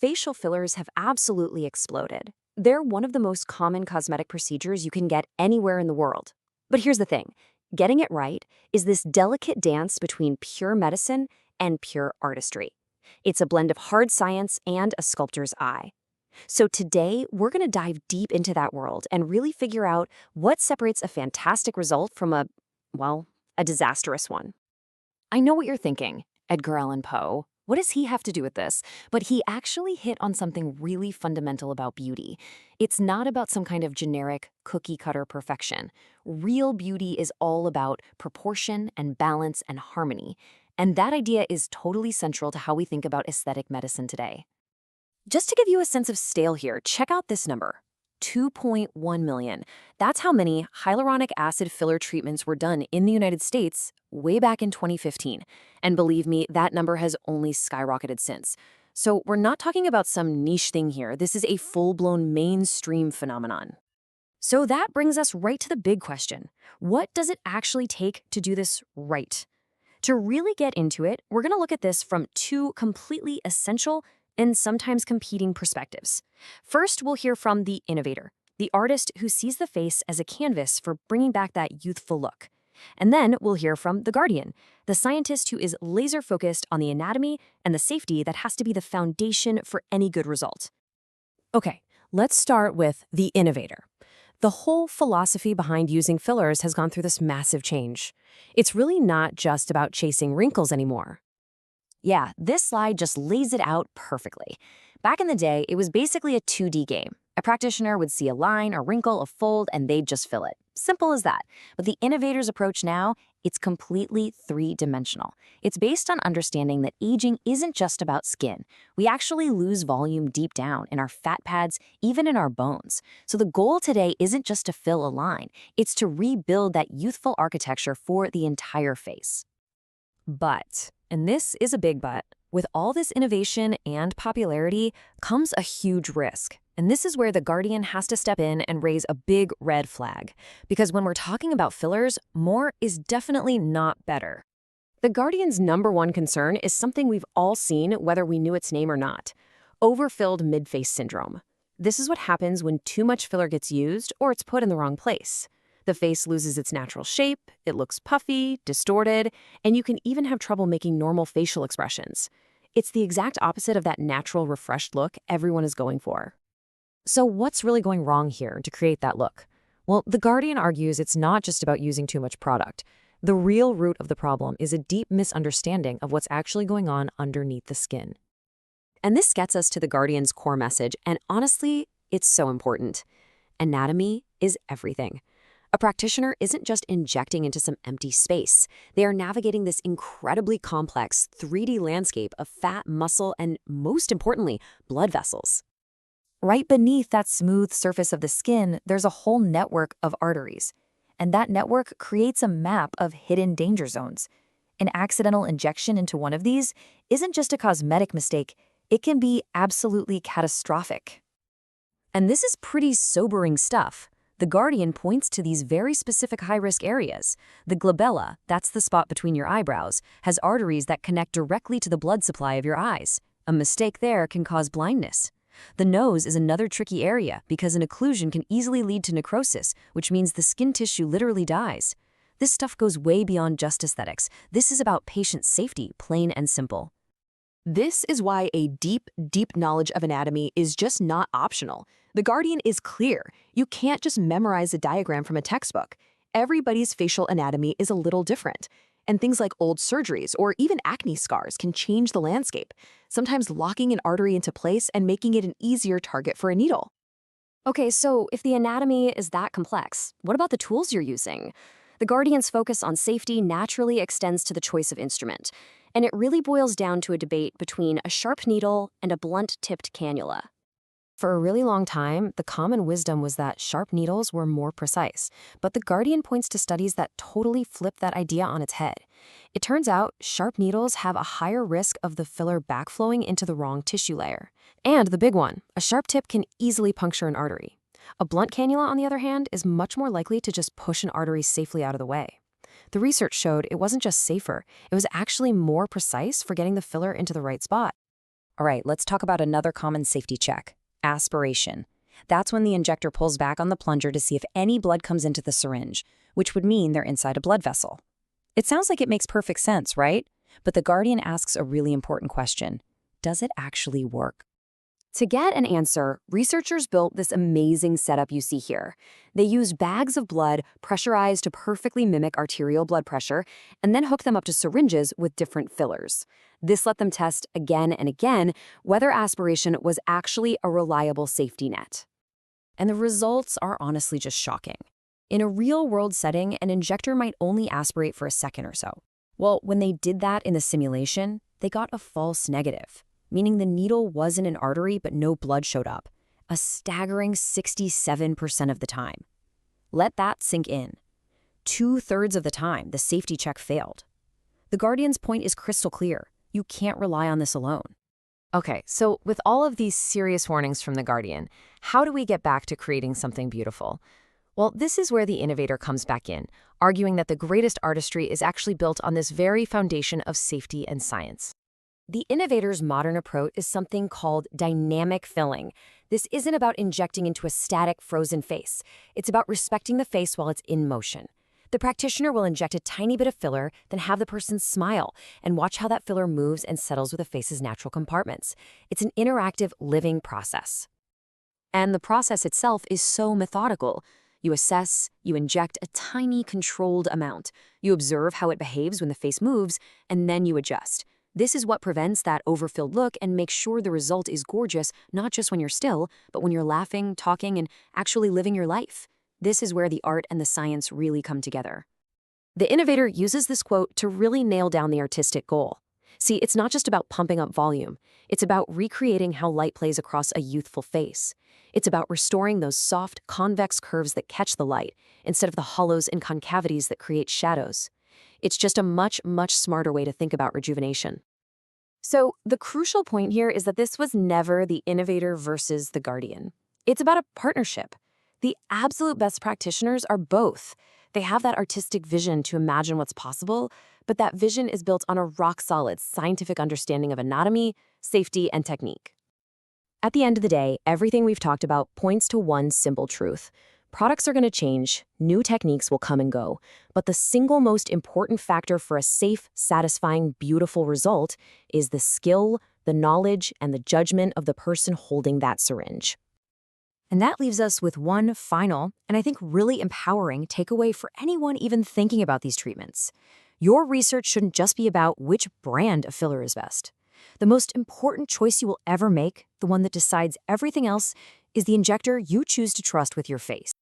Facial fillers have absolutely exploded. They're one of the most common cosmetic procedures you can get anywhere in the world. But here's the thing, getting it right is this delicate dance between pure medicine and pure artistry. It's a blend of hard science and a sculptor's eye. So today, we're going to dive deep into that world and really figure out what separates a fantastic result from a disastrous one. I know what you're thinking. Edgar Allan Poe. What does he have to do with this? But he actually hit on something really fundamental about beauty. It's not about some kind of generic cookie-cutter perfection. Real beauty is all about proportion and balance and harmony. And that idea is totally central to how we think about aesthetic medicine today. Just to give you a sense of scale here, check out this number. 2.1 million. That's how many hyaluronic acid filler treatments were done in the United States way back in 2015. And believe me, that number has only skyrocketed since. So we're not talking about some niche thing here. This is a full-blown mainstream phenomenon. So that brings us right to the big question. What does it actually take to do this right? To really get into it, we're going to look at this from two completely essential and sometimes competing perspectives. First, we'll hear from the innovator, the artist who sees the face as a canvas for bringing back that youthful look. And then we'll hear from the guardian, the scientist who is laser-focused on the anatomy and the safety that has to be the foundation for any good result. Okay, let's start with the innovator. The whole philosophy behind using fillers has gone through this massive change. It's really not just about chasing wrinkles anymore. Yeah, this slide just lays it out perfectly. Back in the day, it was basically a 2D game. A practitioner would see a line, a wrinkle, a fold, and they'd just fill it. Simple as that. But the innovator's approach now, it's completely three-dimensional. It's based on understanding that aging isn't just about skin. We actually lose volume deep down in our fat pads, even in our bones. So the goal today isn't just to fill a line. It's to rebuild that youthful architecture for the entire face. But, and this is a big but, with all this innovation and popularity comes a huge risk. And this is where the guardian has to step in and raise a big red flag. Because when we're talking about fillers, more is definitely not better. The guardian's #1 concern is something we've all seen, whether we knew its name or not. Overfilled Midface Syndrome. This is what happens when too much filler gets used or it's put in the wrong place. The face loses its natural shape, it looks puffy, distorted, and you can even have trouble making normal facial expressions. It's the exact opposite of that natural, refreshed look everyone is going for. So what's really going wrong here to create that look? Well, the Guardian argues it's not just about using too much product. The real root of the problem is a deep misunderstanding of what's actually going on underneath the skin. And this gets us to the Guardian's core message, and honestly, it's so important. Anatomy is everything. A practitioner isn't just injecting into some empty space. They are navigating this incredibly complex 3D landscape of fat, muscle, and most importantly, blood vessels. Right beneath that smooth surface of the skin, there's a whole network of arteries. And that network creates a map of hidden danger zones. An accidental injection into one of these isn't just a cosmetic mistake, it can be absolutely catastrophic. And this is pretty sobering stuff. The Guardian points to these very specific high-risk areas. The glabella, that's the spot between your eyebrows, has arteries that connect directly to the blood supply of your eyes. A mistake there can cause blindness. The nose is another tricky area because an occlusion can easily lead to necrosis, which means the skin tissue literally dies. This stuff goes way beyond just aesthetics. This is about patient safety, plain and simple. This is why a deep, deep knowledge of anatomy is just not optional. The Guardian is clear. You can't just memorize a diagram from a textbook. Everybody's facial anatomy is a little different. And things like old surgeries or even acne scars can change the landscape, sometimes locking an artery into place and making it an easier target for a needle. Okay, so if the anatomy is that complex, what about the tools you're using? The Guardian's focus on safety naturally extends to the choice of instrument, and it really boils down to a debate between a sharp needle and a blunt-tipped cannula. For a really long time, the common wisdom was that sharp needles were more precise, but the Guardian points to studies that totally flip that idea on its head. It turns out sharp needles have a higher risk of the filler backflowing into the wrong tissue layer. And the big one, a sharp tip can easily puncture an artery. A blunt cannula, on the other hand, is much more likely to just push an artery safely out of the way. The research showed it wasn't just safer, it was actually more precise for getting the filler into the right spot. All right, let's talk about another common safety check, aspiration. That's when the injector pulls back on the plunger to see if any blood comes into the syringe, which would mean they're inside a blood vessel. It sounds like it makes perfect sense, right? But the Guardian asks a really important question. Does it actually work? To get an answer, researchers built this amazing setup you see here. They used bags of blood pressurized to perfectly mimic arterial blood pressure and then hooked them up to syringes with different fillers. This let them test again and again whether aspiration was actually a reliable safety net. And the results are honestly just shocking. In a real-world setting, an injector might only aspirate for a second or so. Well, when they did that in the simulation, they got a false negative, meaning the needle was in an artery but no blood showed up, a staggering 67% of the time. Let that sink in. 2/3 of the time, the safety check failed. The Guardian's point is crystal clear. You can't rely on this alone. Okay, so with all of these serious warnings from the Guardian, how do we get back to creating something beautiful? Well, this is where the innovator comes back in, arguing that the greatest artistry is actually built on this very foundation of safety and science. The innovator's modern approach is something called dynamic filling. This isn't about injecting into a static, frozen face. It's about respecting the face while it's in motion. The practitioner will inject a tiny bit of filler, then have the person smile, and watch how that filler moves and settles with the face's natural compartments. It's an interactive, living process. And the process itself is so methodical. You assess, you inject a tiny, controlled amount. You observe how it behaves when the face moves, and then you adjust. This is what prevents that overfilled look and makes sure the result is gorgeous, not just when you're still, but when you're laughing, talking, and actually living your life. This is where the art and the science really come together. The innovator uses this quote to really nail down the artistic goal. See, it's not just about pumping up volume. It's about recreating how light plays across a youthful face. It's about restoring those soft, convex curves that catch the light, instead of the hollows and concavities that create shadows. It's just a much, much smarter way to think about rejuvenation. So the crucial point here is that this was never the innovator versus the Guardian. It's about a partnership. The absolute best practitioners are both. They have that artistic vision to imagine what's possible, but that vision is built on a rock-solid scientific understanding of anatomy, safety, and technique. At the end of the day, everything we've talked about points to one simple truth. Products are going to change, new techniques will come and go, but the single most important factor for a safe, satisfying, beautiful result is the skill, the knowledge, and the judgment of the person holding that syringe. And that leaves us with one final, and I think really empowering takeaway for anyone even thinking about these treatments. Your research shouldn't just be about which brand of filler is best. The most important choice you will ever make, the one that decides everything else, is the injector you choose to trust with your face.